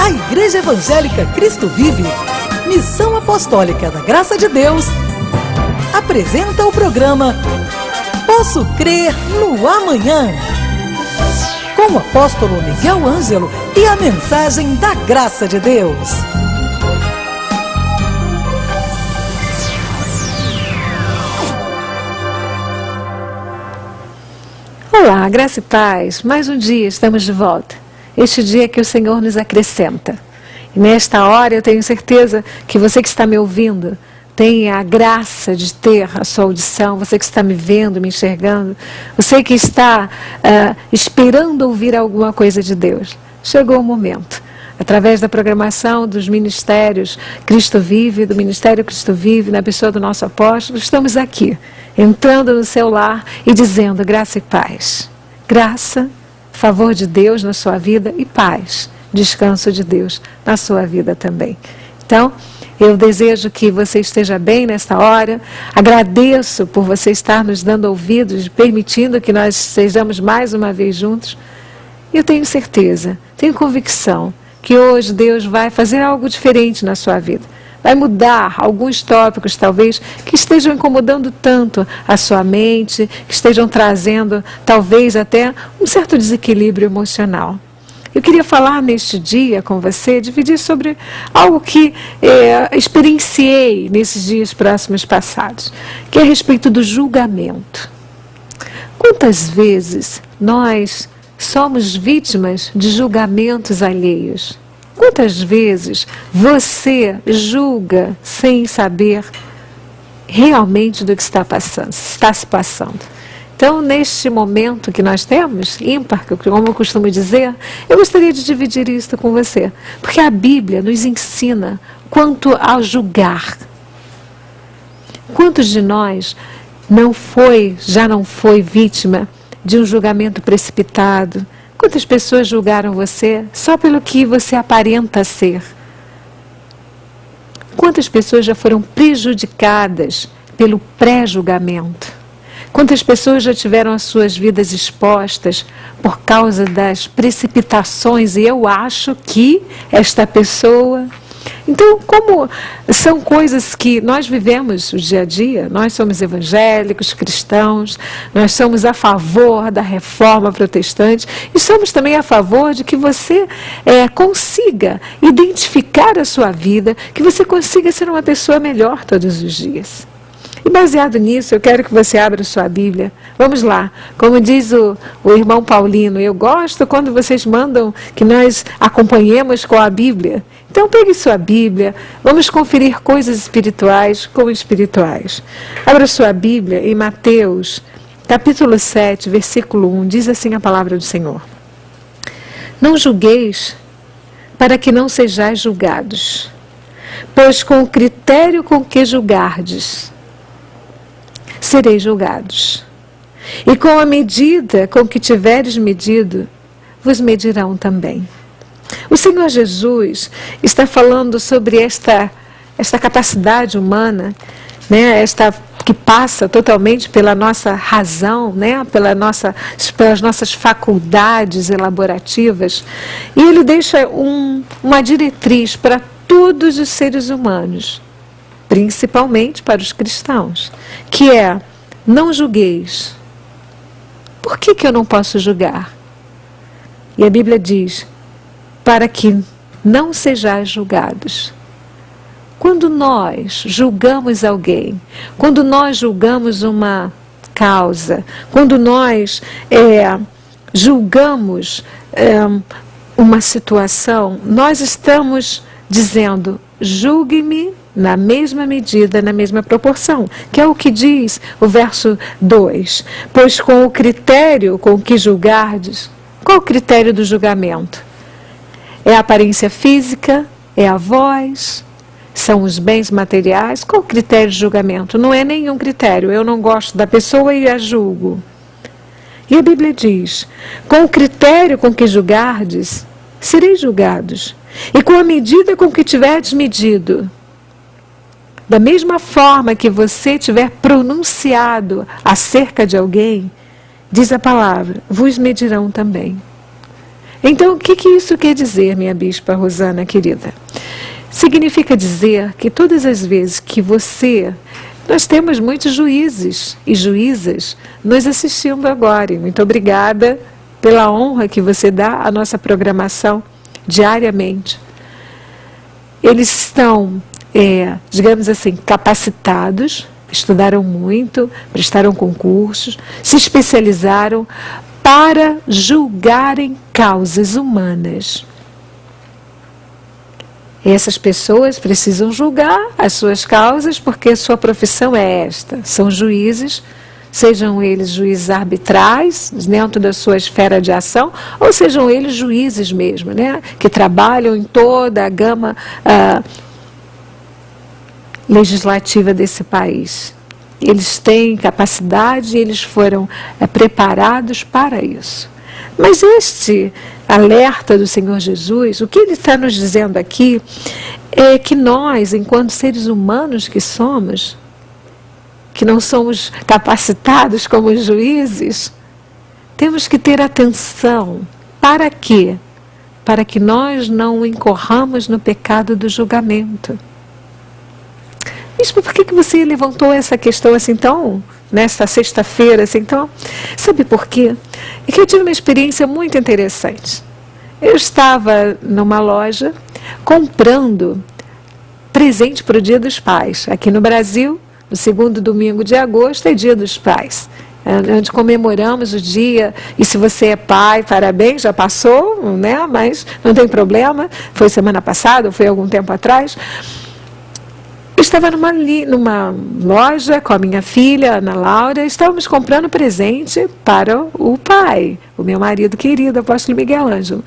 A Igreja Evangélica Cristo Vive, Missão Apostólica da Graça de Deus, apresenta o programa Posso Crer no Amanhã, com o apóstolo Miguel Ângelo e a mensagem da Graça de Deus. Olá, graça e paz. Mais um dia estamos de volta. Este dia que o Senhor nos acrescenta. E nesta hora eu tenho certeza que você que está me ouvindo tem a graça de ter a sua audição, você que está me vendo, me enxergando, você que está esperando ouvir alguma coisa de Deus. Chegou o momento. Através da programação dos ministérios Cristo Vive, do Ministério Cristo Vive, na pessoa do nosso apóstolo, estamos aqui, entrando no seu lar e dizendo graça e paz. Graça, favor de Deus na sua vida e paz, descanso de Deus na sua vida também. Então, eu desejo que você esteja bem nesta hora, agradeço por você estar nos dando ouvidos, permitindo que nós estejamos mais uma vez juntos. E eu tenho certeza, tenho convicção, que hoje Deus vai fazer algo diferente na sua vida. Vai mudar alguns tópicos, talvez, que estejam incomodando tanto a sua mente, que estejam trazendo, talvez, até um certo desequilíbrio emocional. Eu queria falar neste dia com você, dividir sobre algo que experienciei nesses dias próximos passados, que é a respeito do julgamento. Quantas vezes nós somos vítimas de julgamentos alheios? Quantas vezes você julga sem saber realmente do que está se passando? Então, neste momento que nós temos, ímpar, como eu costumo dizer, eu gostaria de dividir isso com você. Porque a Bíblia nos ensina quanto ao julgar. Quantos de nós já não foi vítima de um julgamento precipitado? Quantas pessoas julgaram você só pelo que você aparenta ser? Quantas pessoas já foram prejudicadas pelo pré-julgamento? Quantas pessoas já tiveram as suas vidas expostas por causa das precipitações e eu acho que esta pessoa... Então, como são coisas que nós vivemos o dia a dia, nós somos evangélicos, cristãos, nós somos a favor da reforma protestante e somos também a favor de que você consiga identificar a sua vida, que você consiga ser uma pessoa melhor todos os dias. E baseado nisso, eu quero que você abra sua Bíblia. Vamos lá, como diz o irmão Paulino, eu gosto quando vocês mandam que nós acompanhemos com a Bíblia. Então pegue sua Bíblia, vamos conferir coisas espirituais com espirituais. Abra sua Bíblia em Mateus, capítulo 7, versículo 1, diz assim a palavra do Senhor. Não julgueis para que não sejais julgados, pois com o critério com que julgardes, sereis julgados. E com a medida com que tiveres medido, vos medirão também. O Senhor Jesus está falando sobre esta capacidade humana, né, esta que passa totalmente pela nossa razão, né, pelas nossas faculdades elaborativas. E ele deixa uma diretriz para todos os seres humanos, principalmente para os cristãos, que é, não julgueis. Por que eu não posso julgar? E a Bíblia diz, para que não sejais julgados. Quando nós julgamos alguém, quando nós julgamos uma causa, quando nós julgamos uma situação, nós estamos dizendo, julgue-me na mesma medida, na mesma proporção, que é o que diz o verso 2. Pois com o critério com que julgardes, qual o critério do julgamento? É a aparência física? É a voz? São os bens materiais? Qual o critério de julgamento? Não é nenhum critério, eu não gosto da pessoa e a julgo. E a Bíblia diz, com o critério com que julgardes, sereis julgados. E com a medida com que tiverdes medido, da mesma forma que você tiver pronunciado acerca de alguém, diz a palavra, vos medirão também. Então, o que isso quer dizer, minha bispa Rosana querida? Significa dizer que todas as vezes que nós temos muitos juízes e juízas nos assistindo agora. E muito obrigada pela honra que você dá à nossa programação diariamente. Eles estão, digamos assim, capacitados, estudaram muito, prestaram concursos, se especializaram para julgarem causas humanas. Essas pessoas precisam julgar as suas causas porque sua profissão é esta. São juízes, sejam eles juízes arbitrais, dentro da sua esfera de ação, ou sejam eles juízes mesmo, né? Que trabalham em toda a gama legislativa desse país. Eles têm capacidade e eles foram preparados para isso. Mas este alerta do Senhor Jesus, o que ele está nos dizendo aqui é que nós, enquanto seres humanos que somos, que não somos capacitados como juízes, temos que ter atenção. Para quê? Para que nós não incorramos no pecado do julgamento. Bispo, por que você levantou essa questão assim tão, nesta sexta-feira, assim tão... Sabe por quê? É que eu tive uma experiência muito interessante. Eu estava numa loja comprando presente para o Dia dos Pais. Aqui no Brasil, no segundo domingo de agosto, é Dia dos Pais. Onde comemoramos o dia, e se você é pai, parabéns, já passou, né? Mas não tem problema, foi semana passada, ou foi algum tempo atrás. Eu estava numa loja com a minha filha, Ana Laura, estávamos comprando presente para o pai, o meu marido querido, apóstolo Miguel Ângelo.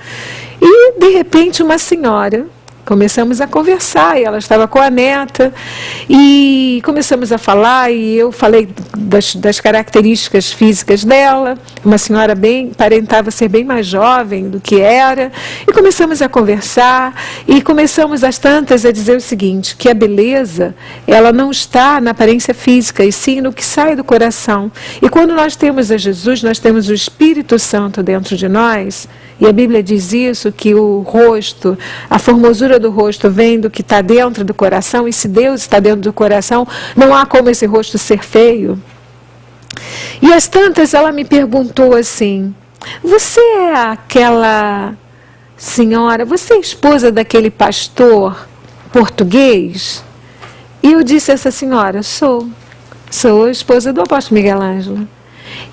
E, de repente, uma senhora, começamos a conversar, e ela estava com a neta, e começamos a falar, e eu falei das características físicas dela, uma senhora aparentava ser bem mais jovem do que era, e começamos a conversar, e começamos às tantas a dizer o seguinte, que a beleza, ela não está na aparência física, e sim no que sai do coração. E quando nós temos a Jesus, nós temos o Espírito Santo dentro de nós, e a Bíblia diz isso, que o rosto, a formosura do rosto vem do que está dentro do coração, e se Deus está dentro do coração, não há como esse rosto ser feio. E às tantas ela me perguntou assim, você é aquela senhora, você é esposa daquele pastor português? E eu disse a essa senhora, sou a esposa do apóstolo Miguel Ângelo.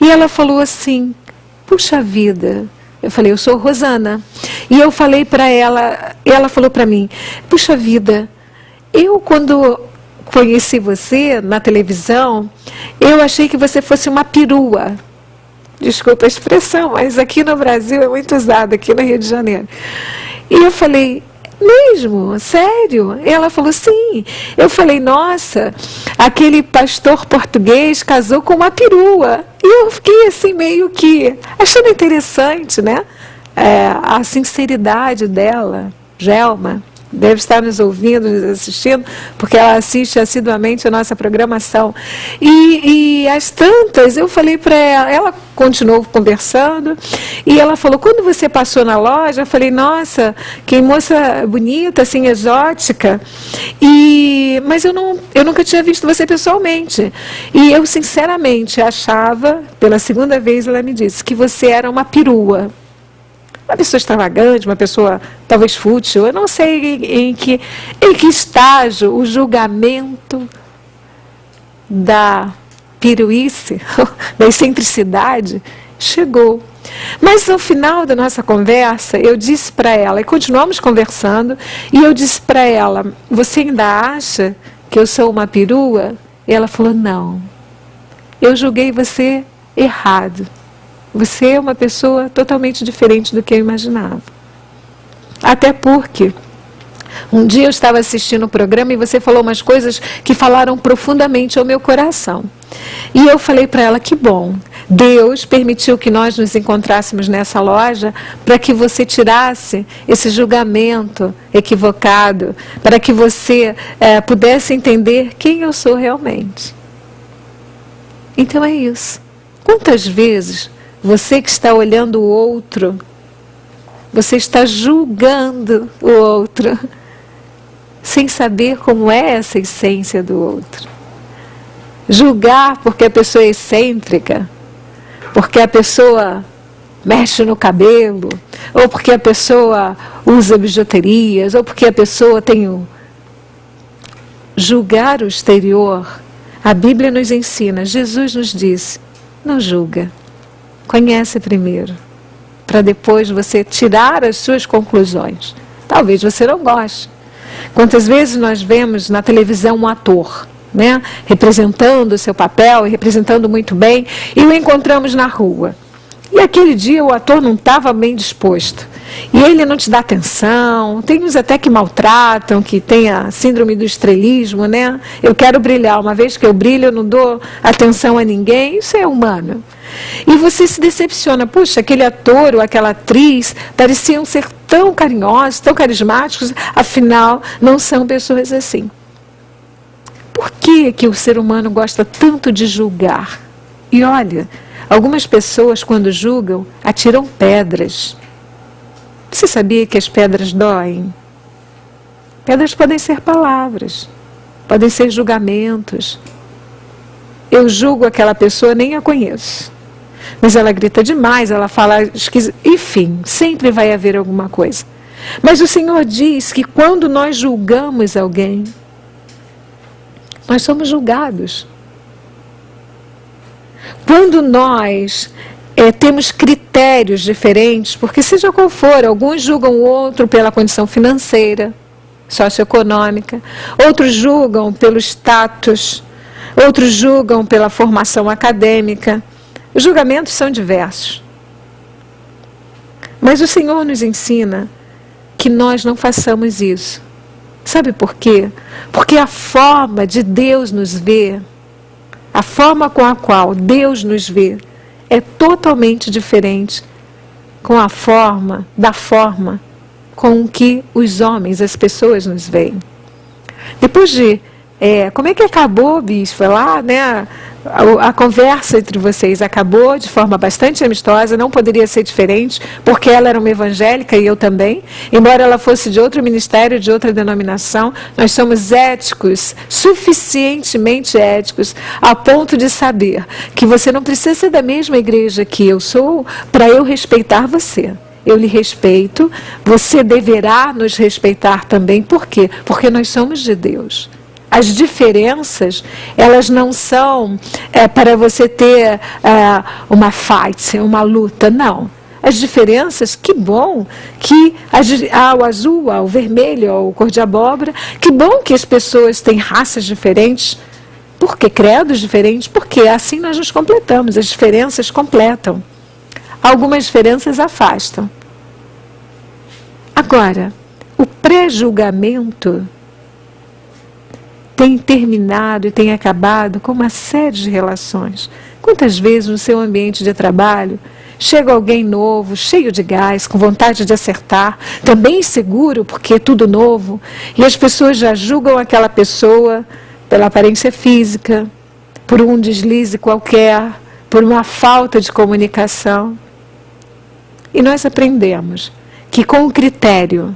E ela falou assim, puxa vida, eu falei, eu sou Rosana. E eu falei para ela, ela falou para mim, puxa vida, eu quando conheci você na televisão, eu achei que você fosse uma perua. Desculpa a expressão, mas aqui no Brasil é muito usado, aqui no Rio de Janeiro. E eu falei, mesmo? Sério? Ela falou, sim. Eu falei, nossa, aquele pastor português casou com uma perua. E eu fiquei assim meio que achando interessante, né? A sinceridade dela, Gelma, deve estar nos ouvindo, nos assistindo, porque ela assiste assiduamente a nossa programação. E às tantas, eu falei para ela continuou conversando, e ela falou, quando você passou na loja, eu falei, nossa, que moça bonita, assim, exótica, mas eu nunca tinha visto você pessoalmente. E eu, sinceramente, achava, pela segunda vez ela me disse, que você era uma perua. Uma pessoa extravagante, uma pessoa talvez fútil, eu não sei em que estágio o julgamento da piruice, da excentricidade, chegou. Mas no final da nossa conversa, eu disse para ela, e continuamos conversando, e eu disse para ela, você ainda acha que eu sou uma perua? E ela falou, não, eu julguei você errado. Você é uma pessoa totalmente diferente do que eu imaginava. Até porque um dia eu estava assistindo o programa e você falou umas coisas que falaram profundamente ao meu coração. E eu falei para ela, que bom, Deus permitiu que nós nos encontrássemos nessa loja para que você tirasse esse julgamento equivocado, para que você pudesse entender quem eu sou realmente. Então é isso. Quantas vezes você que está olhando o outro você está julgando o outro, sem saber como é essa essência do outro. Julgar porque a pessoa é excêntrica, porque a pessoa mexe no cabelo, ou porque a pessoa usa bijuterias, ou porque a pessoa tem julgar o exterior. A Bíblia nos ensina, Jesus nos disse, não julga, conhece primeiro, para depois você tirar as suas conclusões. Talvez você não goste. Quantas vezes nós vemos na televisão um ator, né, representando o seu papel e representando muito bem, e o encontramos na rua. E aquele dia o ator não estava bem disposto. E ele não te dá atenção, tem uns até que maltratam, que tem a síndrome do estrelismo, né? Eu quero brilhar, uma vez que eu brilho eu não dou atenção a ninguém, isso é humano. E você se decepciona, puxa, aquele ator ou aquela atriz pareciam ser tão carinhosos, tão carismáticos, afinal não são pessoas assim. Por que o ser humano gosta tanto de julgar? E olha, algumas pessoas, quando julgam, atiram pedras. Você sabia que as pedras doem? Pedras podem ser palavras, podem ser julgamentos. Eu julgo aquela pessoa, nem a conheço. Mas ela grita demais, ela fala esquisito. Enfim, sempre vai haver alguma coisa. Mas o Senhor diz que quando nós julgamos alguém, nós somos julgados. Quando nós temos critérios diferentes, porque seja qual for, alguns julgam o outro pela condição financeira, socioeconômica, outros julgam pelo status, outros julgam pela formação acadêmica. Os julgamentos são diversos. Mas o Senhor nos ensina que nós não façamos isso. Sabe por quê? Porque a forma de Deus nos ver, a forma com a qual Deus nos vê, é totalmente diferente da forma com que os homens, as pessoas nos veem. Depois de... como é que acabou, bispo? Lá, né? A conversa entre vocês acabou de forma bastante amistosa, não poderia ser diferente, porque ela era uma evangélica e eu também. Embora ela fosse de outro ministério, de outra denominação, nós somos éticos, suficientemente éticos, a ponto de saber que você não precisa ser da mesma igreja que eu sou para eu respeitar você. Eu lhe respeito, você deverá nos respeitar também. Por quê? Porque nós somos de Deus. As diferenças, elas não são para você ter uma fight, uma luta, não. As diferenças, que bom que o azul, o vermelho, o cor de abóbora, que bom que as pessoas têm raças diferentes, porque credos diferentes, porque assim nós nos completamos, as diferenças completam. Algumas diferenças afastam. Agora, o pré-julgamento tem terminado e tem acabado com uma série de relações. Quantas vezes no seu ambiente de trabalho chega alguém novo, cheio de gás, com vontade de acertar, também inseguro porque é tudo novo, e as pessoas já julgam aquela pessoa pela aparência física, por um deslize qualquer, por uma falta de comunicação. E nós aprendemos que com o critério,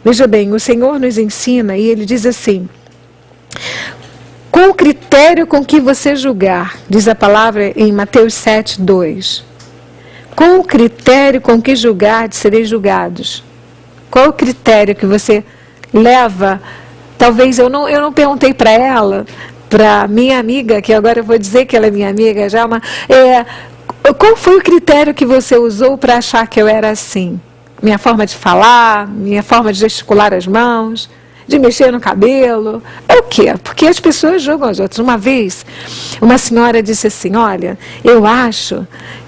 veja bem, o Senhor nos ensina e Ele diz assim, com o critério com que você julgar, diz a palavra em Mateus 7:2, com o critério com que julgar, sereis julgados. Qual o critério que você leva? Talvez eu não perguntei para ela, para minha amiga, que agora eu vou dizer que ela é minha amiga, já qual foi o critério que você usou para achar que eu era assim? Minha forma de falar, minha forma de gesticular as mãos, de mexer no cabelo, é o quê? Porque as pessoas julgam as outras. Uma vez, uma senhora disse assim, olha, eu acho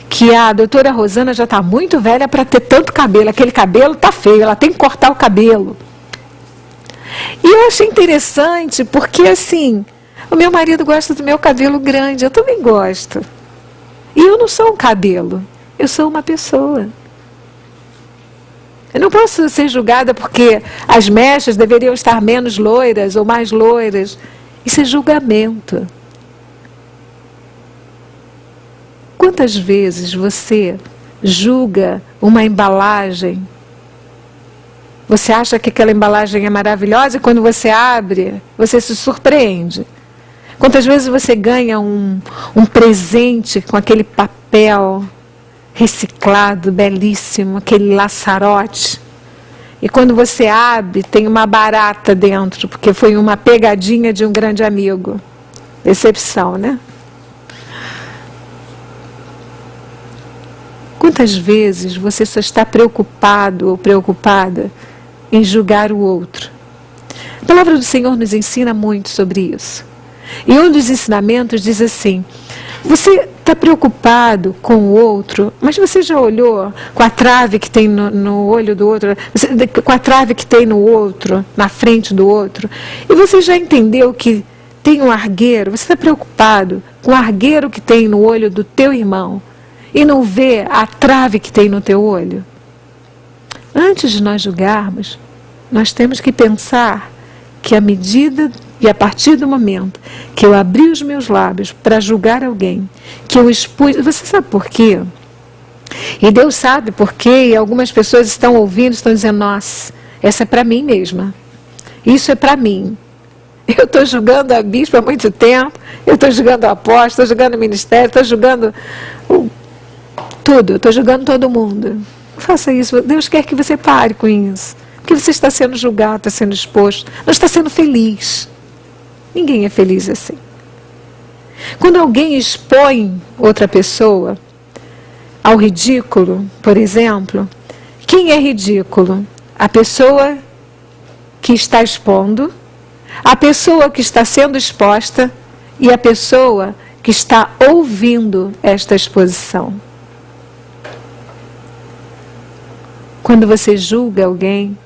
que a doutora Rosana já está muito velha para ter tanto cabelo, aquele cabelo está feio, ela tem que cortar o cabelo. E eu achei interessante, porque assim, o meu marido gosta do meu cabelo grande, eu também gosto. E eu não sou um cabelo, eu sou uma pessoa. Eu não posso ser julgada porque as mechas deveriam estar menos loiras ou mais loiras. Isso é julgamento. Quantas vezes você julga uma embalagem Você acha que aquela embalagem é maravilhosa e quando você abre, você se surpreende. Quantas vezes você ganha um presente com aquele papel reciclado, belíssimo, aquele laçarote. E quando você abre, tem uma barata dentro, porque foi uma pegadinha de um grande amigo. Decepção, né? Quantas vezes você só está preocupado ou preocupada em julgar o outro? A palavra do Senhor nos ensina muito sobre isso. E um dos ensinamentos diz assim: você está preocupado com o outro, mas você já olhou com a trave que tem no olho do outro, com a trave que tem no outro, na frente do outro, e você já entendeu que tem um argueiro? Você está preocupado com o argueiro que tem no olho do teu irmão e não vê a trave que tem no teu olho? Antes de nós julgarmos, nós temos que pensar que à medida e a partir do momento que eu abri os meus lábios para julgar alguém, que eu expus... Você sabe por quê? E Deus sabe por quê, e algumas pessoas estão ouvindo, estão dizendo: nossa, essa é para mim mesma. Isso é para mim. Eu estou julgando a bispa há muito tempo, eu estou julgando o apóstolo, estou julgando o ministério, estou julgando tudo, estou julgando todo mundo. Não faça isso. Deus quer que você pare com isso. Porque você está sendo julgado, está sendo exposto, não está sendo feliz. Ninguém é feliz assim. Quando alguém expõe outra pessoa ao ridículo, por exemplo, quem é ridículo? A pessoa que está expondo, a pessoa que está sendo exposta e a pessoa que está ouvindo esta exposição. Quando você julga alguém,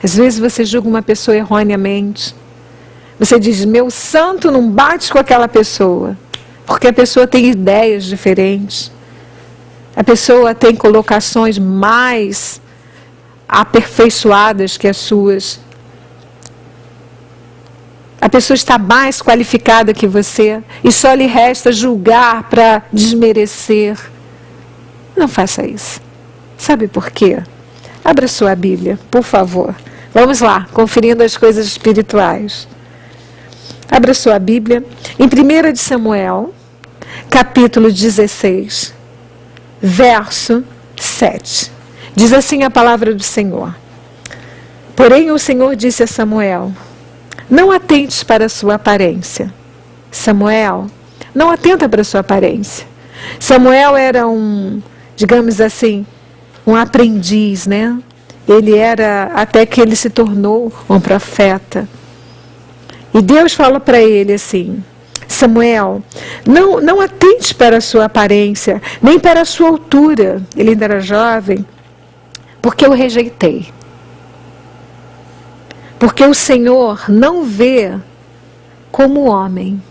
às vezes você julga uma pessoa erroneamente. Você diz: meu santo não bate com aquela pessoa, porque a pessoa tem ideias diferentes. A pessoa tem colocações mais aperfeiçoadas que as suas. A pessoa está mais qualificada que você e só lhe resta julgar para desmerecer. Não faça isso. Sabe por quê? Abra sua Bíblia, por favor. Vamos lá, conferindo as coisas espirituais. Abra sua Bíblia em 1 de Samuel, capítulo 16, verso 7. Diz assim a palavra do Senhor: porém o Senhor disse a Samuel: não atentes para a sua aparência. Samuel, não atenta para a sua aparência. Samuel era digamos assim, um aprendiz, né? Ele era, até que ele se tornou um profeta. E Deus fala para ele assim: Samuel, não atente para a sua aparência, nem para a sua altura. Ele ainda era jovem, porque eu rejeitei. Porque o Senhor não vê como o homem.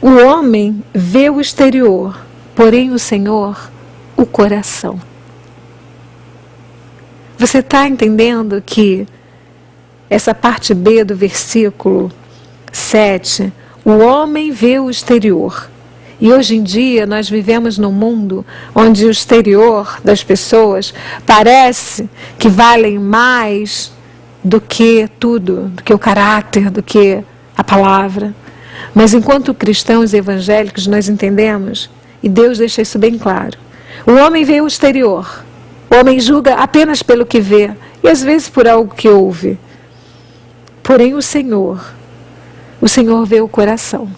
O homem vê o exterior, porém o Senhor, o coração. Você está entendendo que essa parte B do versículo 7, o homem vê o exterior. E hoje em dia nós vivemos num mundo onde o exterior das pessoas parece que valem mais do que tudo, do que o caráter, do que a palavra. Mas enquanto cristãos evangélicos nós entendemos, e Deus deixa isso bem claro, o homem vê o exterior, o homem julga apenas pelo que vê, e às vezes por algo que ouve. Porém o Senhor vê o coração,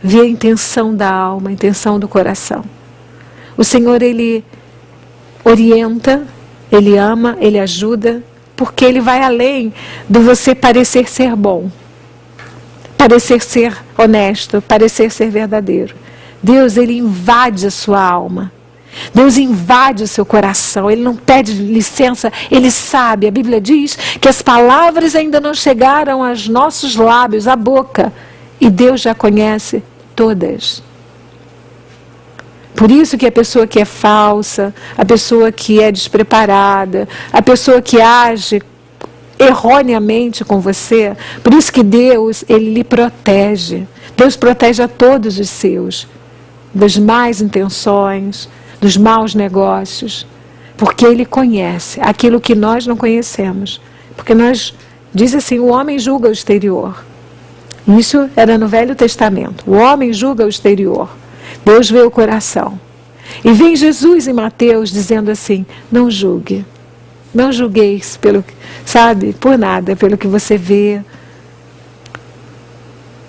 vê a intenção da alma, a intenção do coração. O Senhor, Ele orienta, Ele ama, Ele ajuda, porque Ele vai além do você parecer ser bom, parecer ser honesto, parecer ser verdadeiro. Deus, Ele invade a sua alma. Deus invade o seu coração, Ele não pede licença, Ele sabe. A Bíblia diz que as palavras ainda não chegaram aos nossos lábios, à boca, e Deus já conhece todas. Por isso que a pessoa que é falsa, a pessoa que é despreparada, a pessoa que age erroneamente com você, por isso que Deus, Ele lhe protege. Deus protege a todos os seus, das más intenções, dos maus negócios. Porque Ele conhece aquilo que nós não conhecemos. Porque diz assim, o homem julga o exterior. Isso era no Velho Testamento. O homem julga o exterior. Deus vê o coração. E vem Jesus em Mateus dizendo assim, não julgue. Não julgueis por nada, pelo que você vê.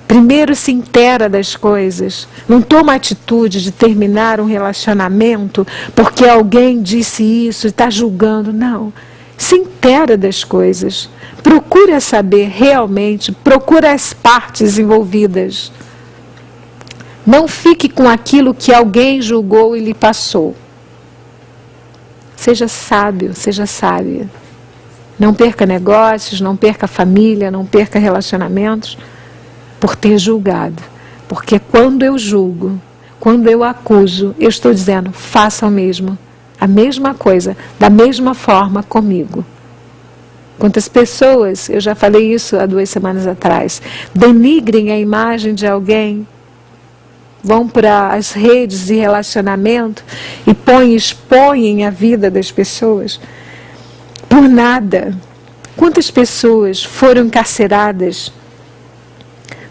Primeiro se inteira das coisas. Não toma atitude de terminar um relacionamento porque alguém disse isso e está julgando. Não. Se inteira das coisas. Procura saber realmente, procura as partes envolvidas. Não fique com aquilo que alguém julgou e lhe passou. Seja sábio, seja sábia. Não perca negócios, não perca família, não perca relacionamentos por ter julgado. Porque quando eu julgo, quando eu acuso, eu estou dizendo, faça o mesmo. A mesma coisa, da mesma forma comigo. Quantas pessoas, eu já falei isso há 2 semanas atrás, denigrem a imagem de alguém, vão para as redes de relacionamento e expõem a vida das pessoas por nada. Quantas pessoas foram encarceradas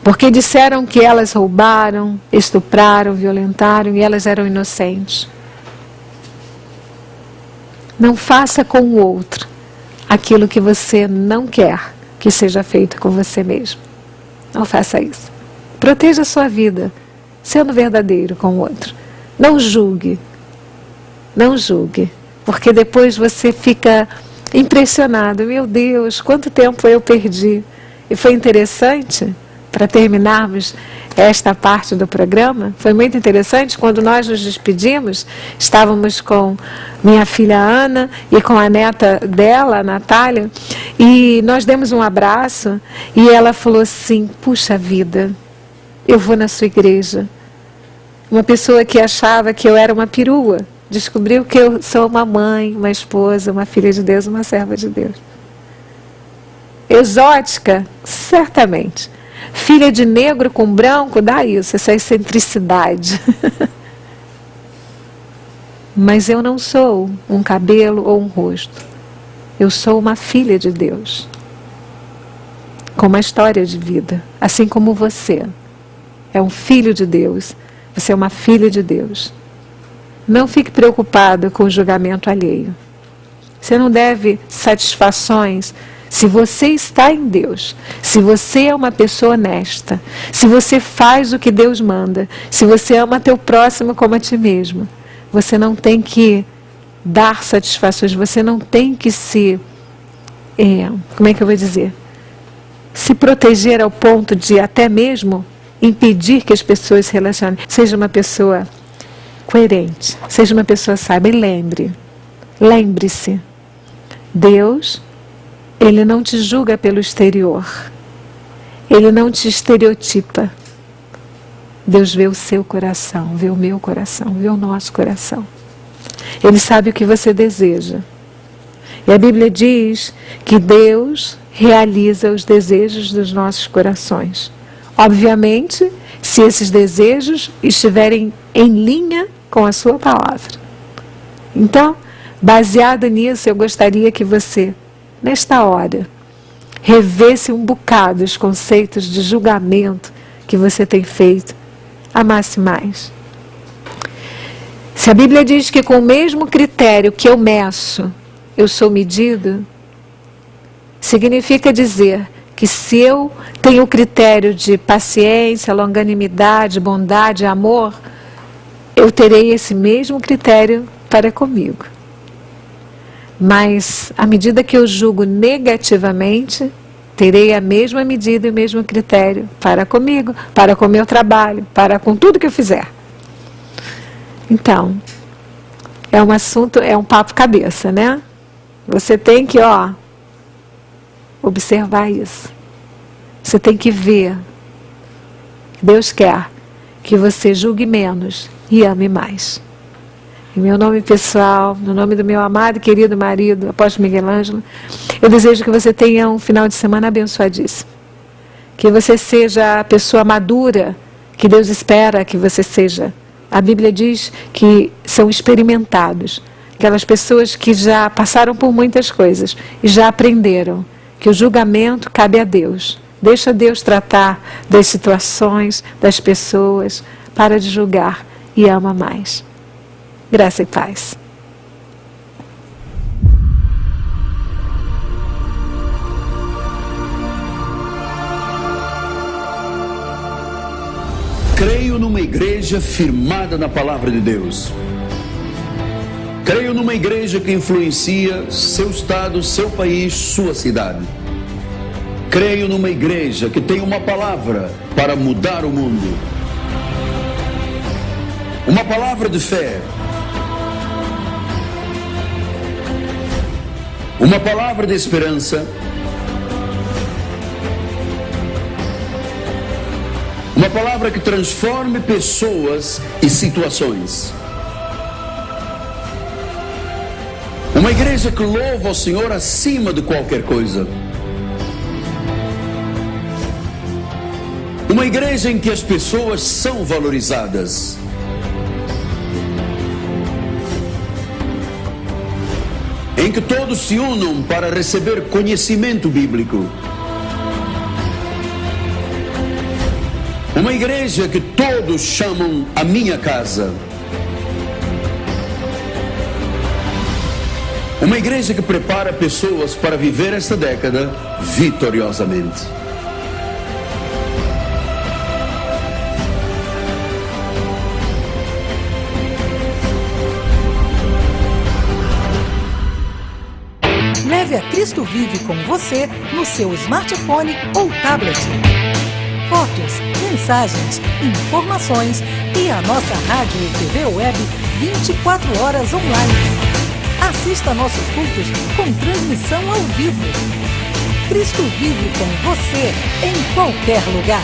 porque disseram que elas roubaram, estupraram, violentaram e elas eram inocentes? Não faça com o outro aquilo que você não quer que seja feito com você mesmo. Não faça isso. Proteja a sua vida, sendo verdadeiro com o outro. Não julgue. Não julgue. Porque depois você fica impressionado. Meu Deus, quanto tempo eu perdi. E foi interessante, para terminarmos esta parte do programa, foi muito interessante, quando nós nos despedimos, estávamos com minha filha Ana e com a neta dela, a Natália, e nós demos um abraço e ela falou assim, puxa vida, eu vou na sua igreja. Uma pessoa que achava que eu era uma perua, descobriu que eu sou uma mãe, uma esposa, uma filha de Deus, uma serva de Deus. Exótica, certamente. Filha de negro com branco, dá isso, essa excentricidade. Mas eu não sou um cabelo ou um rosto. Eu sou uma filha de Deus. Com uma história de vida. Assim como você é um filho de Deus. Você é uma filha de Deus. Não fique preocupado com o julgamento alheio. Você não deve satisfações. Se você está em Deus, se você é uma pessoa honesta, se você faz o que Deus manda, se você ama teu próximo como a ti mesmo, você não tem que dar satisfações, você não tem que se proteger ao ponto de até mesmo impedir que as pessoas se relacionem. Seja uma pessoa coerente, seja uma pessoa sábia. E lembre-se, Deus, Ele não te julga pelo exterior. Ele não te estereotipa. Deus vê o seu coração, vê o meu coração, vê o nosso coração. Ele sabe o que você deseja. E a Bíblia diz que Deus realiza os desejos dos nossos corações. Obviamente, se esses desejos estiverem em linha com a sua palavra. Então, baseado nisso, eu gostaria que você, nesta hora, revesse um bocado os conceitos de julgamento que você tem feito, amasse mais. Se a Bíblia diz que com o mesmo critério que eu meço, eu sou medido, significa dizer que se eu tenho o critério de paciência, longanimidade, bondade, amor, eu terei esse mesmo critério para comigo. Mas, à medida que eu julgo negativamente, terei a mesma medida e o mesmo critério para comigo, para com o meu trabalho, para com tudo que eu fizer. Então, é um assunto, é um papo cabeça, né? Você tem que, observar isso. Você tem que ver. Deus quer que você julgue menos e ame mais. Em meu nome pessoal, no nome do meu amado e querido marido, apóstolo Miguel Ângelo, eu desejo que você tenha um final de semana abençoadíssimo. Que você seja a pessoa madura que Deus espera que você seja. A Bíblia diz que são experimentados aquelas pessoas que já passaram por muitas coisas e já aprenderam que o julgamento cabe a Deus. Deixa Deus tratar das situações, das pessoas, para de julgar e ama mais. Graça e paz. Creio numa igreja firmada na palavra de Deus. Creio numa igreja que influencia seu estado, seu país, sua cidade. Creio numa igreja que tem uma palavra para mudar o mundo. Uma palavra de fé. Uma palavra de esperança. Uma palavra que transforme pessoas e situações. Uma igreja que louva ao Senhor acima de qualquer coisa. Uma igreja em que as pessoas são valorizadas. Em que todos se unam para receber conhecimento bíblico. Uma igreja que todos chamam a minha casa. Uma igreja que prepara pessoas para viver esta década vitoriosamente. Leve a Cristo Vive com você no seu smartphone ou tablet. Fotos, mensagens, informações e a nossa rádio e TV web 24 horas online. Assista nossos cultos com transmissão ao vivo. Cristo Vive com você em qualquer lugar.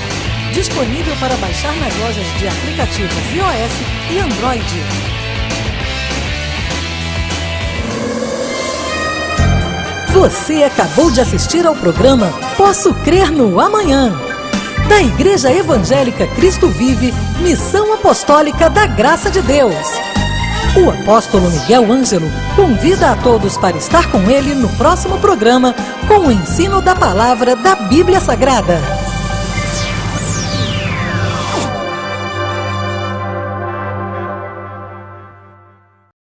Disponível para baixar nas lojas de aplicativos iOS e Android. Você acabou de assistir ao programa Posso Crer no Amanhã, da Igreja Evangélica Cristo Vive, Missão Apostólica da Graça de Deus. O apóstolo Miguel Ângelo convida a todos para estar com ele no próximo programa com o ensino da palavra da Bíblia Sagrada.